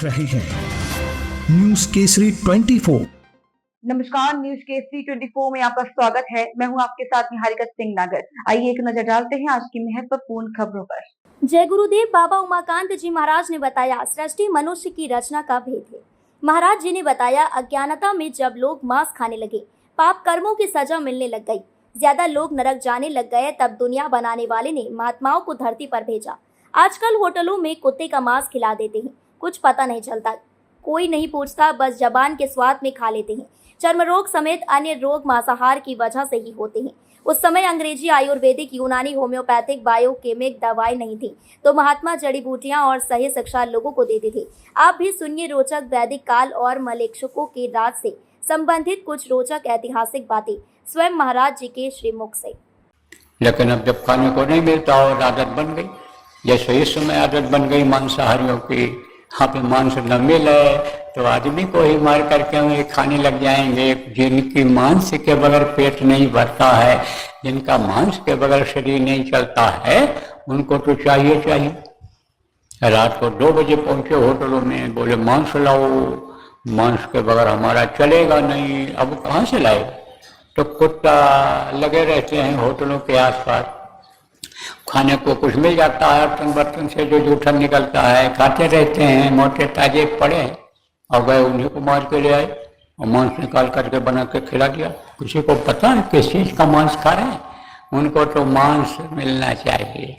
रहे हैं न्यूज केसरी 24। नमस्कार, न्यूज केसरी 24 में आपका स्वागत है। मैं हूं आपके साथ निहारिका सिंह नागर। आइए एक नजर डालते हैं आज की महत्वपूर्ण खबरों पर। जय गुरुदेव बाबा उमाकांत जी महाराज ने बताया, सृष्टि मनुष्य की रचना का भेद है। महाराज जी ने बताया, अज्ञानता में जब लोग मांस खाने लगे, पाप कर्मों की सजा मिलने लग गई, ज्यादा लोग नरक जाने लग गए, तब दुनिया बनाने वाले ने महात्माओं को धरती पर भेजा। आजकल होटलों में कुत्ते का मांस खिला देते हैं, कुछ पता नहीं चलता, कोई नहीं पूछता, बस जबान के स्वाद में खा लेते हैं। चर्म रोग समेत अन्य रोग मांसाहार की वजह से ही होते हैं। उस समय अंग्रेजी, आयुर्वेदिक, यूनानी, होम्योपैथिक, बायोकेमिक दवाई नहीं थी, तो महात्मा जड़ी बूटियां और सही शिक्षा लोगों को देते थे। आप भी सुनिए रोचक वैदिक काल और मलेक्षकों के राज से संबंधित कुछ रोचक ऐतिहासिक बातें स्वयं महाराज जी के श्रीमुख से। लेकिन अब जब खाने को नहीं मिलता और आदत बन गई, जैसे इस समय आदत बन गई मांसाहारियों की, यहाँ पे मांस न मिले तो आदमी को ही मार करके वे खाने लग जाएंगे। जिनकी मांस के बगैर पेट नहीं भरता है, जिनका मांस के बगैर शरीर नहीं चलता है, उनको तो चाहिए। रात को 2 बजे पहुंचे होटलों में, बोले मांस लाओ, मांस के बगैर हमारा चलेगा नहीं। अब कहाँ से लाए? तो कुत्ता लगे रहते हैं होटलों के आसपास, खाने को कुछ मिल जाता है, बर्तन बर्तन से जो जूठा निकलता है खाते रहते हैं। मोटे ताजे पड़े और गए, उन्हीं को मार के ले आए और मांस निकाल करके बना के खिला दिया। किसी को पता है किस चीज़ का मांस खा रहे हैं? उनको तो मांस मिलना चाहिए।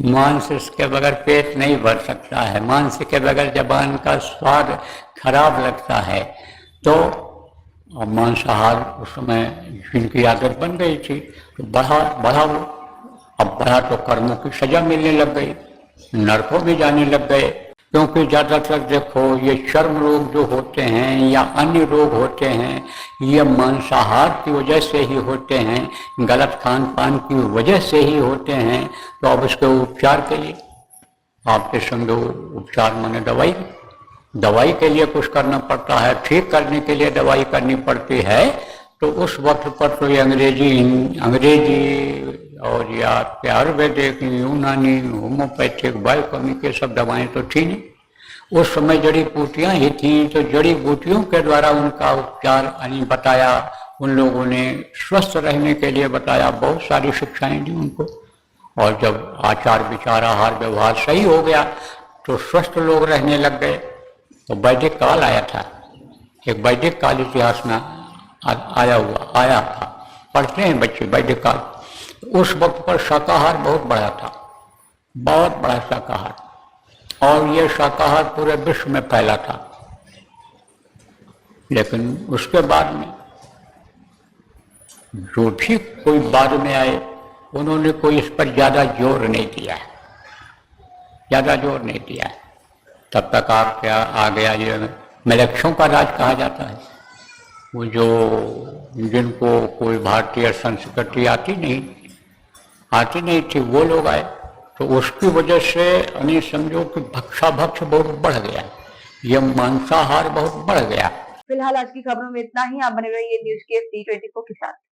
मांस के बगैर पेट नहीं भर सकता है, मांस के बगैर जबान का स्वाद खराब लगता है। तो मांसाहार उस समय जिनकी आदत बन गई थी तो बढ़ा वो, अब बढ़ा तो कर्मों की सजा मिलने लग गई, नरकों में जाने लग गए। क्योंकि ज़्यादातर देखो ये चर्म रोग जो होते हैं या अन्य रोग होते हैं, ये मांसाहार की वजह से ही होते हैं, गलत खान पान की वजह से ही होते हैं। तो अब इसके उपचार के लिए आपके समझो, उपचार माने दवाई के लिए कुछ करना पड़ता है, ठीक करने के लिए दवाई करनी पड़ती है। तो उस वक्त पर तो ये अंग्रेजी और या आयुर्वेदिक, यूनानी, होम्योपैथिक, बायोकेमिक, ये सब दवाएं तो थी नहीं। उस समय जड़ी बूटियां ही थी, तो जड़ी बूटियों के द्वारा उनका उपचार बताया। उन लोगों ने स्वस्थ रहने के लिए बताया, बहुत सारी शिक्षाएं दी उनको। और जब आचार विचार आहार व्यवहार सही हो गया तो स्वस्थ लोग रहने लग गए। तो वैदिक काल आया था, एक वैदिक काल इतिहास में आया था, पढ़ते हैं बच्चे वैदिक काल। उस वक्त पर शाकाहार बहुत बड़ा था, बहुत बड़ा शाकाहार, और ये शाकाहार पूरे विश्व में फैला था। लेकिन उसके बाद में जो भी कोई बाद में आए, उन्होंने कोई इस पर ज़्यादा जोर नहीं दिया, तब तक आपके आ गया ये मलेक्षों का राज कहा जाता है। वो जो जिनको कोई भारतीय संस्कृति आती नहीं थी, वो लोग आए, तो उसकी वजह से यानी समझो कि भक्षाभक्ष बहुत बढ़ गया, ये मांसाहार बहुत बढ़ गया। फिलहाल आज की खबरों में इतना ही। आप बने रहिए न्यूज केसरी 24 के साथ।